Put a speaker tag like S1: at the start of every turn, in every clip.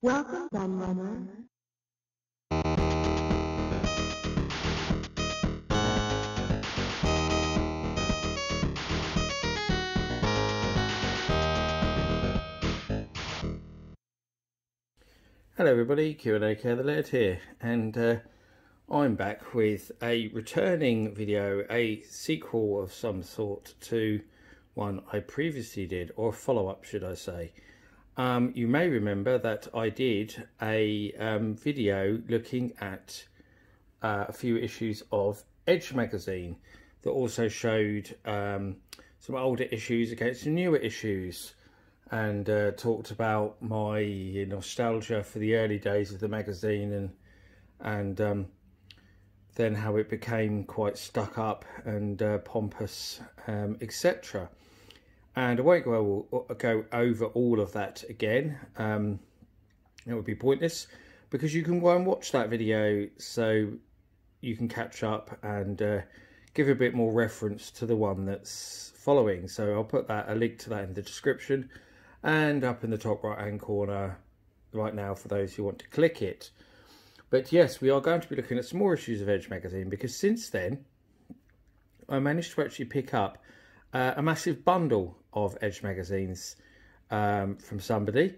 S1: Welcome, Gunrunner.
S2: Hello everybody, Q&A the Laird here, and I'm back with a returning video, a sequel of some sort to one I previously did, or a follow-up should I say. You may remember that I did a video looking at a few issues of Edge magazine that also showed some older issues against some newer issues, and talked about my nostalgia for the early days of the magazine, and then how it became quite stuck up and pompous, etc. And I won't go over all of that again. It would be pointless, because you can go and watch that video so you can catch up and give a bit more reference to the one that's following. So I'll put a link to that in the description and up in the top right hand corner right now for those who want to click it. But yes, we are going to be looking at some more issues of Edge magazine, because since then I managed to actually pick up a massive bundle of Edge magazines from somebody,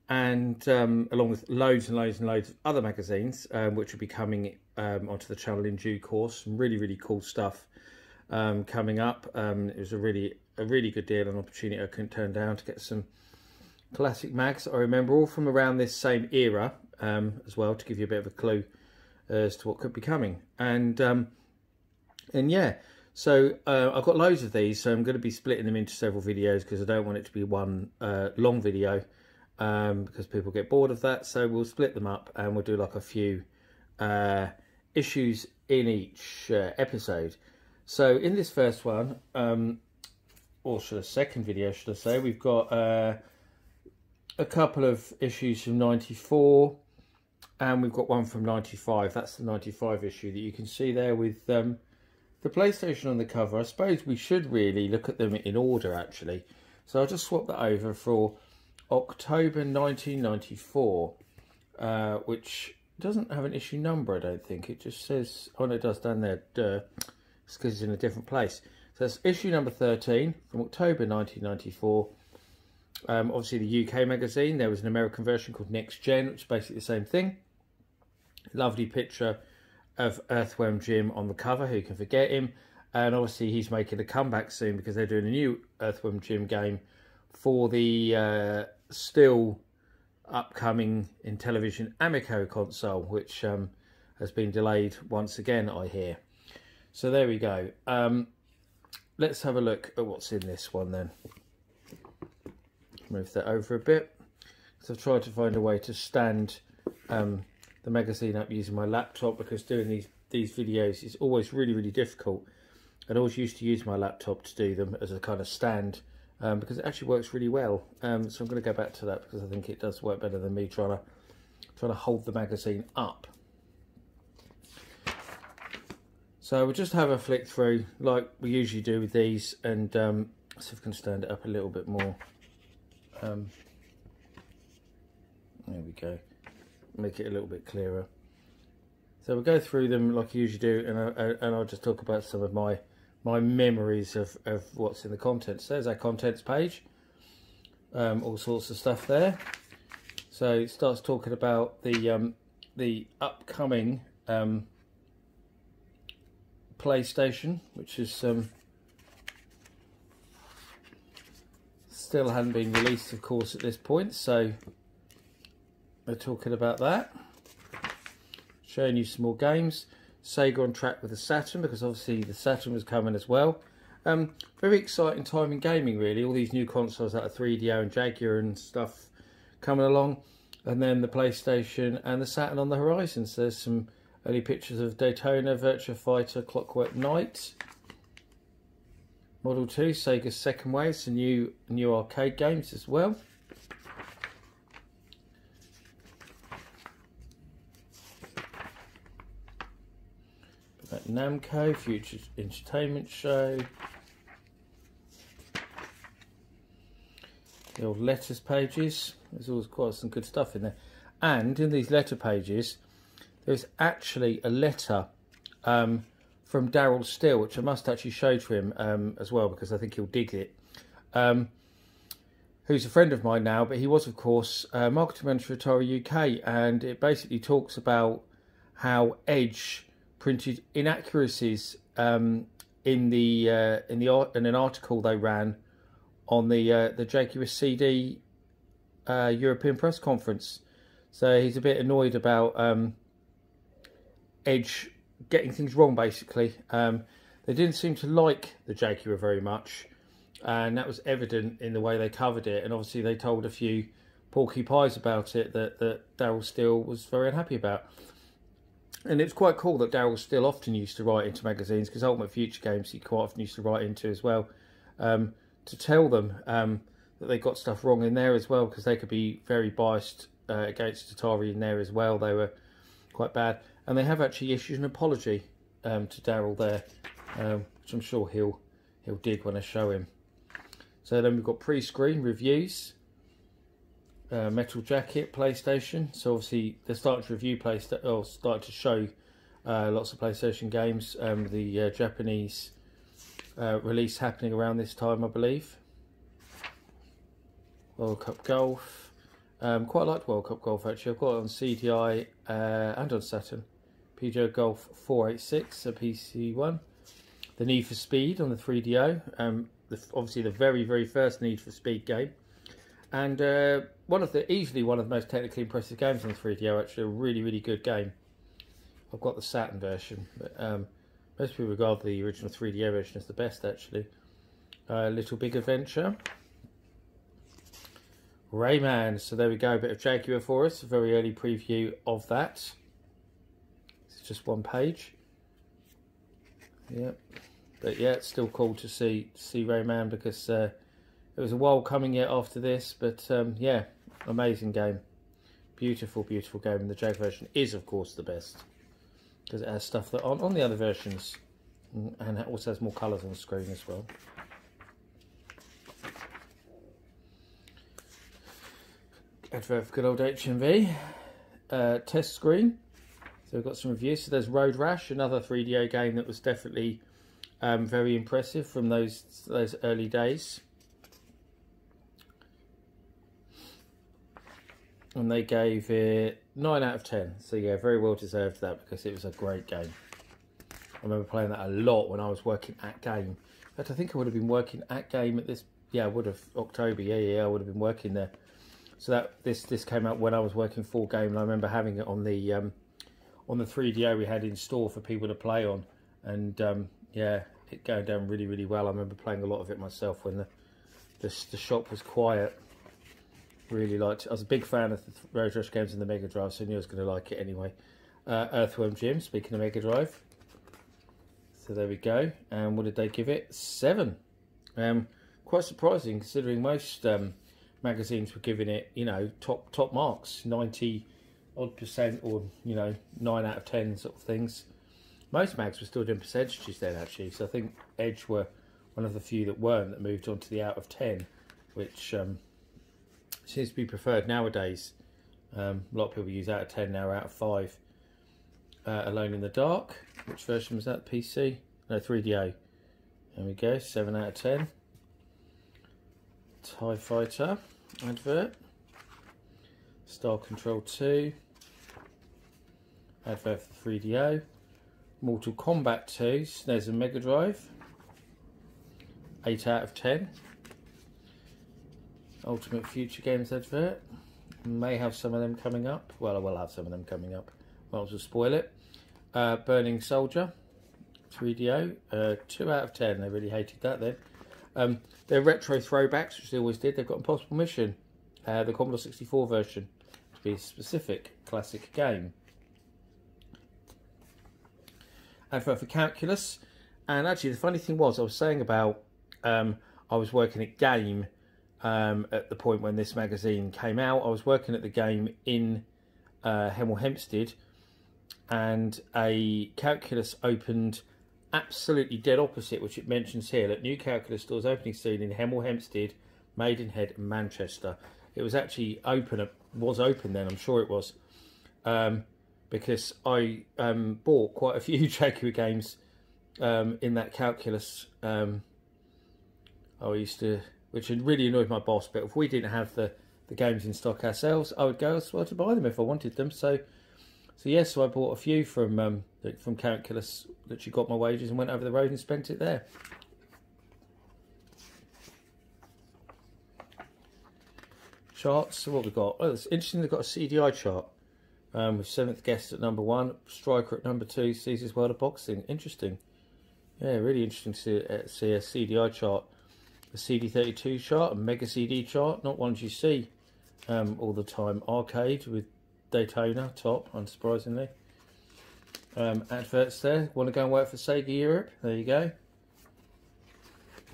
S2: and along with loads and loads and loads of other magazines which will be coming onto the channel in due course. Some really cool stuff coming up. It was a really good deal, an opportunity I couldn't turn down to get some classic mags I remember, all from around this same era as well, to give you a bit of a clue as to what could be coming. And yeah, so I've got loads of these, so I'm going to be splitting them into several videos, because I don't want it to be one long video, because people get bored of that. So we'll split them up and we'll do like a few issues in each episode. So in this first one, or second video should I say, we've got a couple of issues from 94, and we've got one from 95. That's the 95 issue that you can see there with the PlayStation on the cover. I suppose we should really look at them in order actually. So I'll just swap that over for October 1994, which doesn't have an issue number, I don't think. It just says, oh no, it does down there, it's because it's in a different place. So that's issue number 13 from October 1994. Obviously the UK magazine. There was an American version called Next Gen, which is basically the same thing. Lovely picture of Earthworm Jim on the cover, who can forget him. And obviously he's making a comeback soon, because they're doing a new Earthworm Jim game for the still upcoming in television Amico console, which has been delayed once again, I hear. So there we go. Let's have a look at what's in this one then. Move that over a bit. So I've tried to find a way to stand the magazine up using my laptop, because doing these videos is always really difficult. I always used to use my laptop to do them as a kind of stand, because it actually works really well. So I'm going to go back to that, because I think it does work better than me trying to hold the magazine up. So we'll just have a flick through like we usually do with these, and see if I can stand it up a little bit more. There we go. Make it a little bit clearer. So we'll go through them like I usually do, and I'll just talk about some of my memories of what's in the contents. There's our contents page. All sorts of stuff there. So it starts talking about the upcoming PlayStation, which is still hadn't been released, of course, at this point. So they're talking about that, showing you some more games. Sega on track with the Saturn, because obviously the Saturn was coming as well. Very exciting time in gaming, really. All these new consoles out of 3DO and Jaguar and stuff coming along, and then the PlayStation and the Saturn on the horizon. So there's some early pictures of Daytona, Virtua Fighter, Clockwork Knight, Model 2, Sega's Second Wave, some new arcade games as well. About Namco, Future Entertainment Show. The old letters pages. There's always quite some good stuff in there. And in these letter pages, there's actually a letter from Daryl Steele, which I must actually show to him as well, because I think he'll dig it. Who's a friend of mine now, but he was, of course, marketing manager for Atari UK, and it basically talks about how Edge printed inaccuracies in an article they ran on the Jaguar CD European press conference. So he's a bit annoyed about Edge getting things wrong, basically. They didn't seem to like the Jaguar very much, and that was evident in the way they covered it. And obviously they told a few porcupines about it that Daryl Steele was very unhappy about. And it's quite cool that Daryl Steele often used to write into magazines, because Ultimate Future Games he quite often used to write into as well, to tell them that they got stuff wrong in there as well, because they could be very biased against Atari in there as well. They were quite bad, and they have actually issued an apology to Daryl there, which I'm sure he'll dig when I show him. So then we've got pre-screen reviews, Metal Jacket, PlayStation. So obviously they're starting to review PlayStation, or starting to show lots of PlayStation games. The Japanese release happening around this time, I believe. World Cup Golf. Quite liked World Cup Golf actually. I've got it on CDI and on Saturn. PGO Golf 486, a PC one. The Need for Speed on the 3DO. Obviously the very first Need for Speed game. And easily one of the most technically impressive games on the 3DO. Actually, a really good game. I've got the Saturn version, but most people regard the original 3DO version as the best actually. Little Big Adventure. Rayman, so there we go, a bit of Jaguar for us, a very early preview of that. It's just one page. Yep. But yeah, it's still cool to see Rayman, because it was a while coming yet after this, but yeah, amazing game. Beautiful game, and the Jag version is of course the best, because it has stuff that aren't on the other versions, and it also has more colours on the screen as well. Advert for good old HMV. Test screen. So we've got some reviews. So there's Road Rash, another 3DO game that was definitely very impressive from those early days. And they gave it 9 out of 10. So yeah, very well deserved that, because it was a great game. I remember playing that a lot when I was working at Game. In fact, I think I would have been working at Game at this. Yeah, I would have. October. Yeah, I would have been working there. So that this came out when I was working for Game, and I remember having it on the 3DO we had in store for people to play on, and yeah, it going down really well. I remember playing a lot of it myself when the shop was quiet. Really liked it. I was a big fan of the Road Rash games in the Mega Drive, so I knew I was going to like it anyway. Earthworm Jim, speaking of Mega Drive. So there we go. And what did they give it? 7. Quite surprising, considering most magazines were giving it, you know, top marks, 90 odd %, or you know, 9 out of 10 sort of things. Most mags were still doing percentages then actually, so I think Edge were one of the few that weren't, that moved on to the out of 10, which seems to be preferred nowadays. A lot of people use out of 10 now, out of 5. Alone in the Dark, which version was that? PC? No, 3DO. There we go, 7 out of 10. TIE Fighter advert. Star Control 2 advert for 3DO. Mortal Kombat 2 SNES and Mega Drive, 8 out of 10. Ultimate Future Games advert, may have some of them coming up. Well, I will have some of them coming up, might as well spoil it. Burning Soldier 3DO, 2 out of 10. They really hated that then. They're retro throwbacks, which they always did. They've got Impossible Mission, the Commodore 64 version, to be a specific classic game. Advert for Calculus. And actually the funny thing was, I was saying about I was working at Game at the point when this magazine came out. I was working at the Game in Hemel Hempstead, and a Calculus opened absolutely dead opposite, which it mentions here. That new Calculus stores opening soon in Hemel Hempstead, Maidenhead in Manchester. It was actually open then, I'm sure it was, because I bought quite a few Jaguar games in that calculus. I used to, which really annoyed my boss, but if we didn't have the games in stock ourselves, I would go elsewhere to buy them if I wanted them. So yes, so I bought a few from calculus, literally got my wages and went over the road and spent it there. Charts, so what we got? Oh, it's interesting, they've got a CDI chart with 7th guest at number 1, Striker at number 2, Caesar's World of Boxing. Interesting. Yeah, really interesting to see a CDI chart. A CD32 chart, a Mega CD chart, not ones you see all the time. Arcade with Daytona, top, unsurprisingly. Adverts there. Want to go and work for Sega Europe? There you go.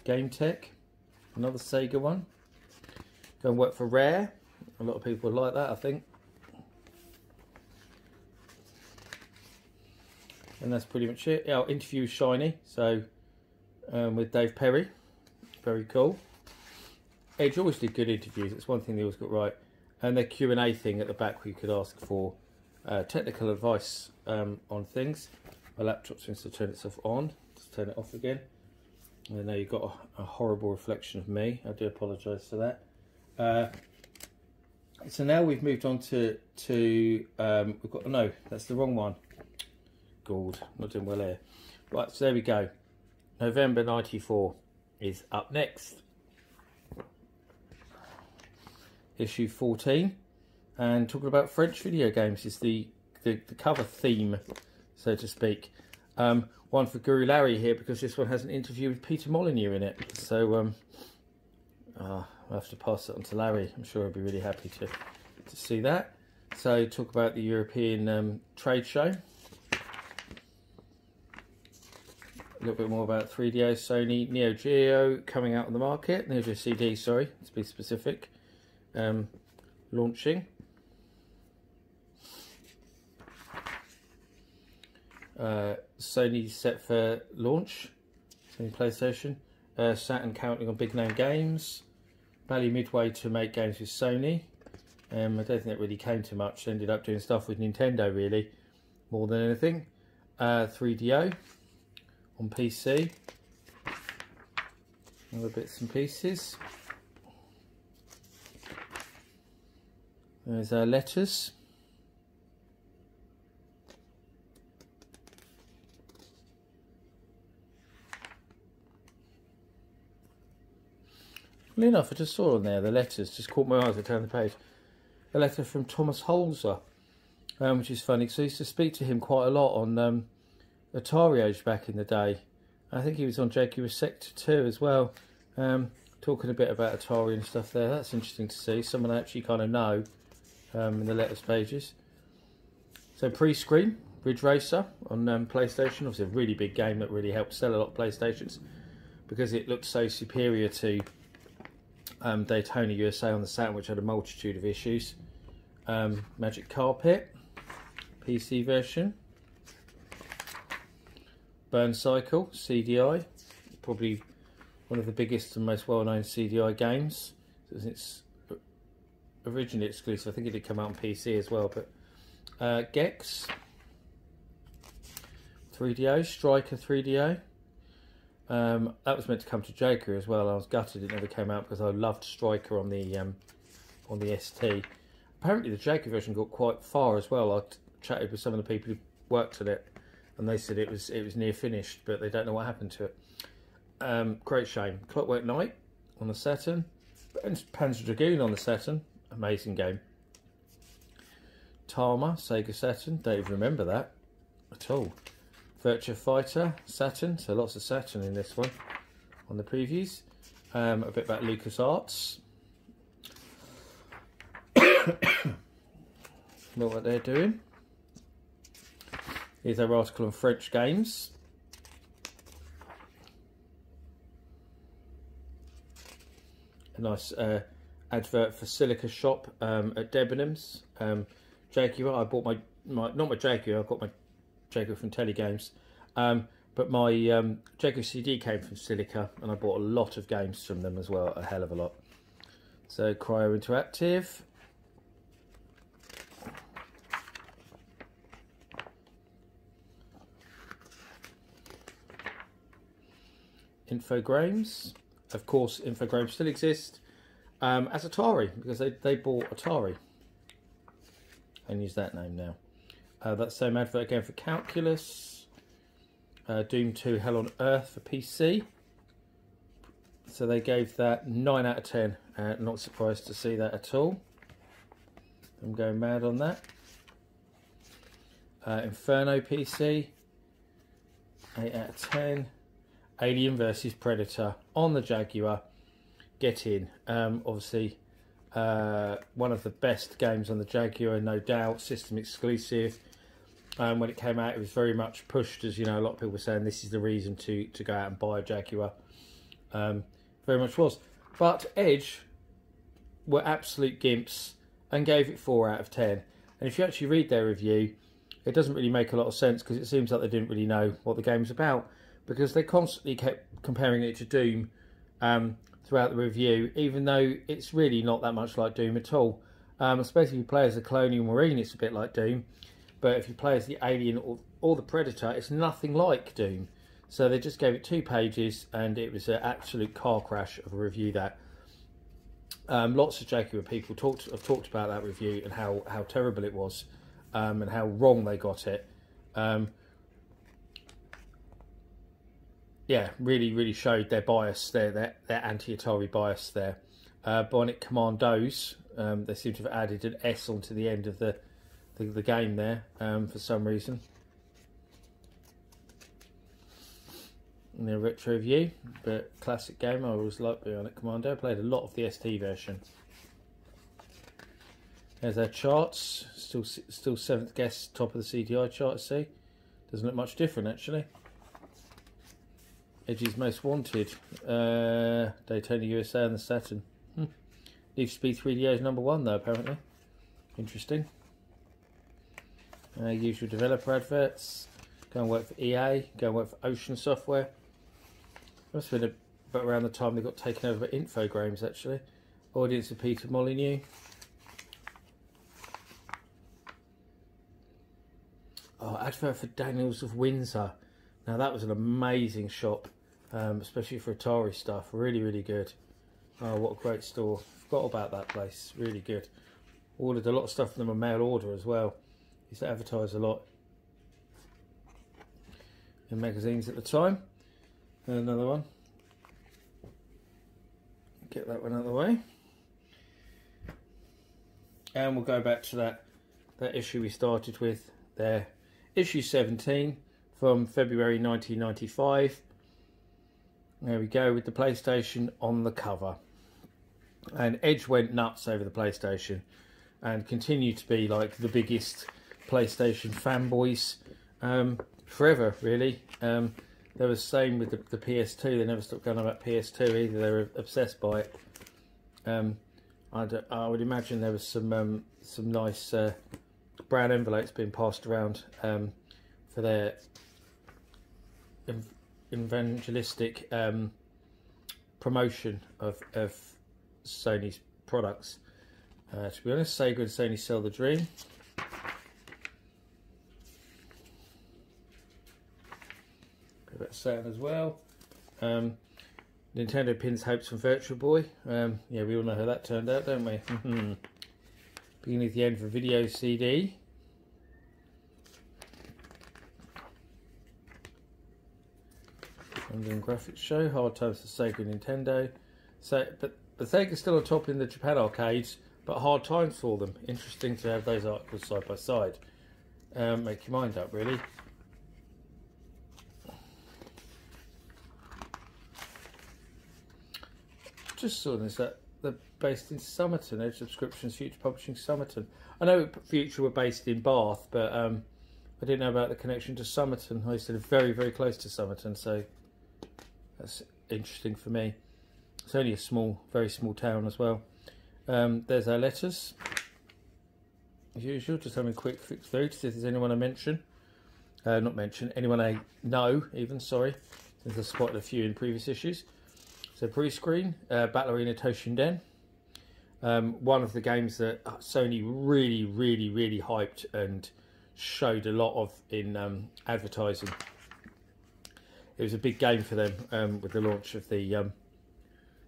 S2: Game Tech, another Sega one. Go and work for Rare. A lot of people like that, I think. And that's pretty much it. Our interview with Shiny, so with Dave Perry. Very cool. Edge always did good interviews. It's one thing they always got right. And the Q&A thing at the back where you could ask for technical advice on things. My laptop seems to turn itself on. Just turn it off again. And there you've got a horrible reflection of me. I do apologise for that. So now we've moved on to we've got, no, that's the wrong one. God, not doing well here. Right, so there we go. November 94 is up next. Issue 14. And talking about French video games is the cover theme, so to speak. One for Guru Larry here, because this one has an interview with Peter Molyneux in it. So I'll have to pass it on to Larry. I'm sure he'll be really happy to see that. So talk about the European trade show. A little bit more about 3DO, Sony, Neo Geo coming out on the market. Neo Geo CD, sorry, to be specific. Launching. Sony set for launch. Sony PlayStation. Saturn counting on big name games. Bally midway to make games with Sony. I don't think that really came to much. Ended up doing stuff with Nintendo really, more than anything. 3DO on PC. Other bits and pieces. There's our letters. Funnily enough, I just saw on there the letters, just caught my eye as I turned the page. A letter from Thomas Holzer, which is funny because I used to speak to him quite a lot on Atari age back in the day. I think he was on Jaguar Sector 2 as well, talking a bit about Atari and stuff there. That's interesting to see, someone I actually kind of know in the letters pages. So pre-screen, Ridge Racer on PlayStation, obviously a really big game that really helped sell a lot of PlayStations because it looked so superior to Daytona USA on the Saturn, which had a multitude of issues. Magic Carpet, PC version. Burn Cycle, CDI, probably one of the biggest and most well-known CDI games. It's originally exclusive. I think it did come out on PC as well. But Gex, 3DO, Striker 3DO. That was meant to come to Jaguar as well. I was gutted it never came out because I loved Striker on the ST. Apparently the Jaguar version got quite far as well. I chatted with some of the people who worked on it, and they said it was near finished, but they don't know what happened to it. Great shame. Clockwork Knight on the Saturn, and Panzer Dragoon on the Saturn. Amazing game. Tama, Sega Saturn. Don't even remember that at all. Virtua Fighter, Saturn, so lots of Saturn in this one on the previews. A bit about LucasArts. Know what they're doing. Here's our article on French games. A nice advert for Silica Shop at Debenhams. Jaguar, I bought my not my Jaguar, I got my Jaguar from Telegames, but my Jaguar CD came from Silica, and I bought a lot of games from them as well, a hell of a lot. So Cryo Interactive. Infogrames. Of course, Infogrames still exist as Atari, because they bought Atari and use that name now. That same advert again for Calculus. Doom 2 Hell on Earth for PC. So they gave that 9 out of 10. Not surprised to see that at all. I'm going mad on that. Inferno PC. 8 out of 10. Alien vs Predator on the Jaguar. Get in. Obviously, one of the best games on the Jaguar, no doubt. System exclusive. When it came out, it was very much pushed, as you know, a lot of people were saying this is the reason to go out and buy a Jaguar. Very much was. But Edge were absolute gimps and gave it 4 out of 10. And if you actually read their review, it doesn't really make a lot of sense, because it seems like they didn't really know what the game's about, because they constantly kept comparing it to Doom throughout the review, even though it's really not that much like Doom at all. Especially if you play as a Colonial Marine, it's a bit like Doom. But if you play as the Alien or the Predator, it's nothing like Doom. So they just gave it 2 pages, and it was an absolute car crash of a review. That lots of Jaguar people have talked about that review and how terrible it was, and how wrong they got it. Yeah, really showed their bias there, their anti-Atari bias there. Bionic Commandos, they seem to have added an S onto the end of the game there for some reason. In the retro view, but classic game. I always liked Bionic Commando. I played a lot of the ST version. There's our charts. Still 7th guess, top of the CDI chart. See, doesn't look much different actually. Edge's Most Wanted, Daytona USA and the Saturn. Need for Speed 3DO is #1 though, apparently. Interesting. Usual developer adverts. Go and work for EA. Go and work for Ocean Software. Must have been about around the time they got taken over by Infogrames actually. Audience of Peter Molyneux. Oh, advert for Daniels of Windsor. Now that was an amazing shop, especially for Atari stuff. Really good. Oh, what a great store. Forgot about that place. Really good. Ordered a lot of stuff from them on mail order as well. Used to advertise a lot in magazines at the time. And another one. Get that one out of the way. And we'll go back to that issue we started with there. Issue 17 from February 1995. There we go, with the PlayStation on the cover. And Edge went nuts over the PlayStation and continued to be like the biggest PlayStation fanboys forever, really. They were the same with the PS2. They never stopped going on about PS2 either. They were obsessed by it. I would imagine there was some nice brown envelopes being passed around for their evangelistic promotion of Sony's products. To be honest, Sega and Sony sell the dream. Got that sound as well. Nintendo pins hopes from Virtual Boy. Yeah, we all know how that turned out, don't we? Beginning of the end for video CD. London Graphics Show. Hard times for Sega and Nintendo. So, but Sega's still on top in the Japan arcades, but hard times for them. Interesting to have those articles side by side. Make your mind up, really. Just saw this, that they're based in Somerton. Edge Subscriptions, Future Publishing, Somerton. I know Future were based in Bath, but I didn't know about the connection to Somerton. I used to live very close to Somerton, so that's interesting for me. It's only a very small town as well. There's our letters. As usual, just having a quick flick through to see if there's anyone I mention. Not mention, anyone I know even, sorry, since I spotted a few in previous issues. So pre-screen, Battle Arena Toshinden, One of the games that Sony really hyped and showed a lot of in advertising. It was a big game for them with the launch of the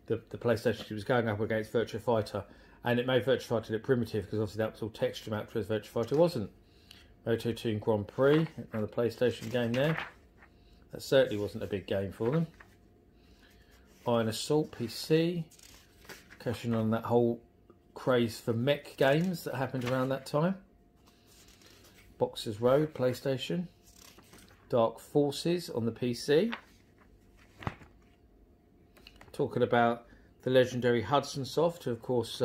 S2: PlayStation. It was going up against Virtua Fighter, and it made Virtua Fighter look primitive because obviously that was all texture mapped, whereas Virtua Fighter wasn't. Moto 2 Grand Prix, another PlayStation game there. That certainly wasn't a big game for them. Iron Assault PC, cashing on that whole craze for mech games that happened around that time. Boxers Road, PlayStation. Dark Forces on the PC. Talking about the legendary Hudson Soft, who of course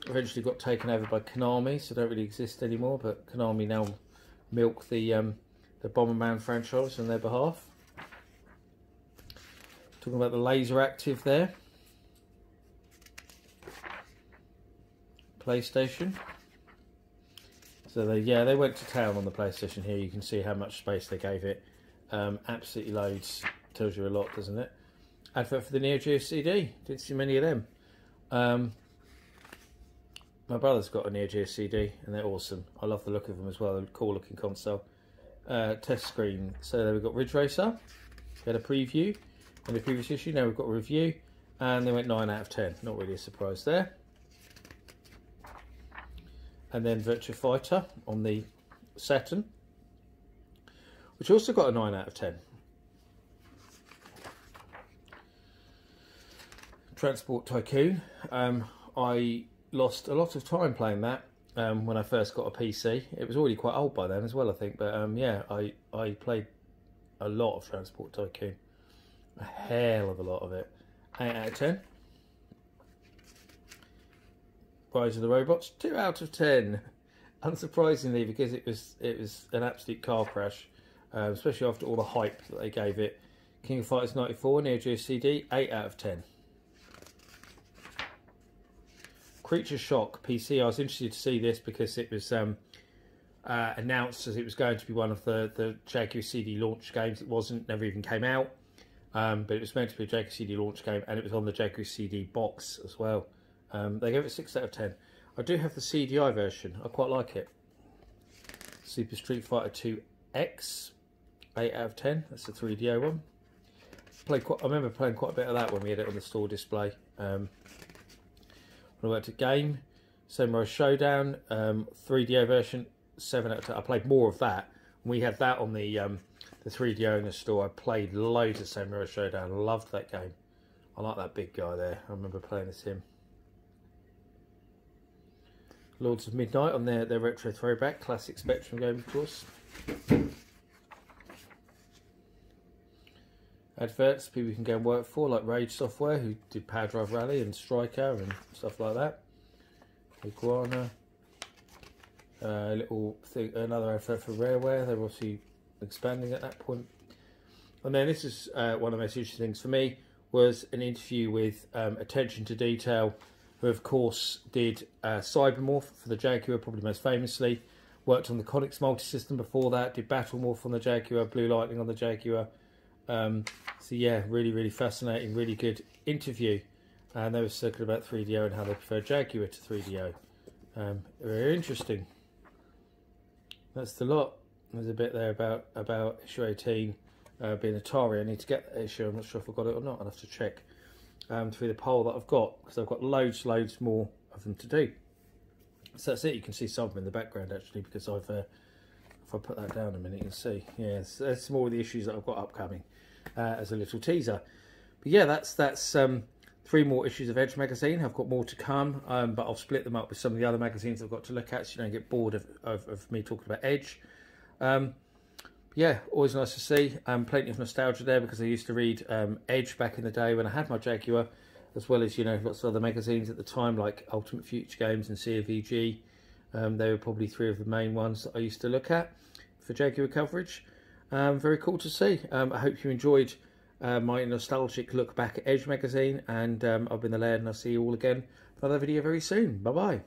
S2: eventually got taken over by Konami, so don't really exist anymore, but Konami now milk the Bomberman franchise on their behalf. Talking about the Laser Active there. PlayStation. So they went to town on the PlayStation here. You can see how much space they gave it. Absolutely loads. Tells you a lot, doesn't it? Advert for the Neo Geo CD. Didn't see many of them. My brother's got a Neo Geo CD and they're awesome. I love the look of them as well. They're a cool looking console. Test screen. So there we've got Ridge Racer. We had a preview in the previous issue. Now we've got a review. And they went 9 out of 10. Not really a surprise there. And then Virtua Fighter on the Saturn, which also got a 9 out of 10. Transport Tycoon. I lost a lot of time playing that when I first got a PC. It was already quite old by then as well, I think. But yeah, I played a lot of Transport Tycoon. A hell of a lot of it. 8 out of 10. Rise of the Robots, 2 out of 10. Unsurprisingly, because it was an absolute car crash, especially after all the hype that they gave it. King of Fighters 94, Neo Geo CD, 8 out of 10. Creature Shock PC. I was interested to see this because it was announced as it was going to be one of the Jaguar CD launch games. It wasn't, never even came out, but it was meant to be a Jaguar CD launch game, and it was on the Jaguar CD box as well. They gave it 6 out of 10. I do have the CDI version. I quite like it. Super Street Fighter 2 X, 8 out of 10. That's the 3DO one. I remember playing quite a bit of that when we had it on the store display. When I went to Game, Samurai Showdown, 3DO version, 7 out of 10. I played more of that. When we had that on the 3DO in the store, I played loads of Samurai Showdown. I loved that game. I like that big guy there. I remember playing as him. Lords of Midnight on their retro throwback, classic Spectrum game, of course. Adverts people can go and work for, like Rage Software, who did Power Drive Rally and Striker and stuff like that. Iguana. Little thing, another advert for Rareware. They're obviously expanding at that point. And then this is one of the most interesting things for me, was an interview with Attention to Detail, who of course did Cybermorph for the Jaguar, probably most famously. Worked on the Conix multi-system before that, did Battlemorph on the Jaguar, Blue Lightning on the Jaguar. So yeah, really fascinating, really good interview. And they were talking about 3DO and how they prefer Jaguar to 3DO. Very interesting. That's the lot. There's a bit there about issue 18 being Atari. I need to get that issue. I'm not sure if I got it or not. I'll have to check through the poll that I've got, because I've got loads more of them to do. So that's it. You can see some of them in the background actually, because I've if I put that down a minute, you can see. Yeah, that's more of the issues that I've got upcoming as a little teaser. But yeah, that's 3 more issues of Edge magazine. I've got more to come, but I'll split them up with some of the other magazines I've got to look at, so you don't get bored of me talking about Edge. Yeah, always nice to see. Plenty of nostalgia there, because I used to read Edge back in the day when I had my Jaguar, as well as, you know, lots of other magazines at the time, like Ultimate Future Games and CVG. They were probably 3 of the main ones that I used to look at for Jaguar coverage. Very cool to see. I hope you enjoyed my nostalgic look back at Edge magazine, and I've been the Laird, and I'll see you all again for another video very soon. Bye bye.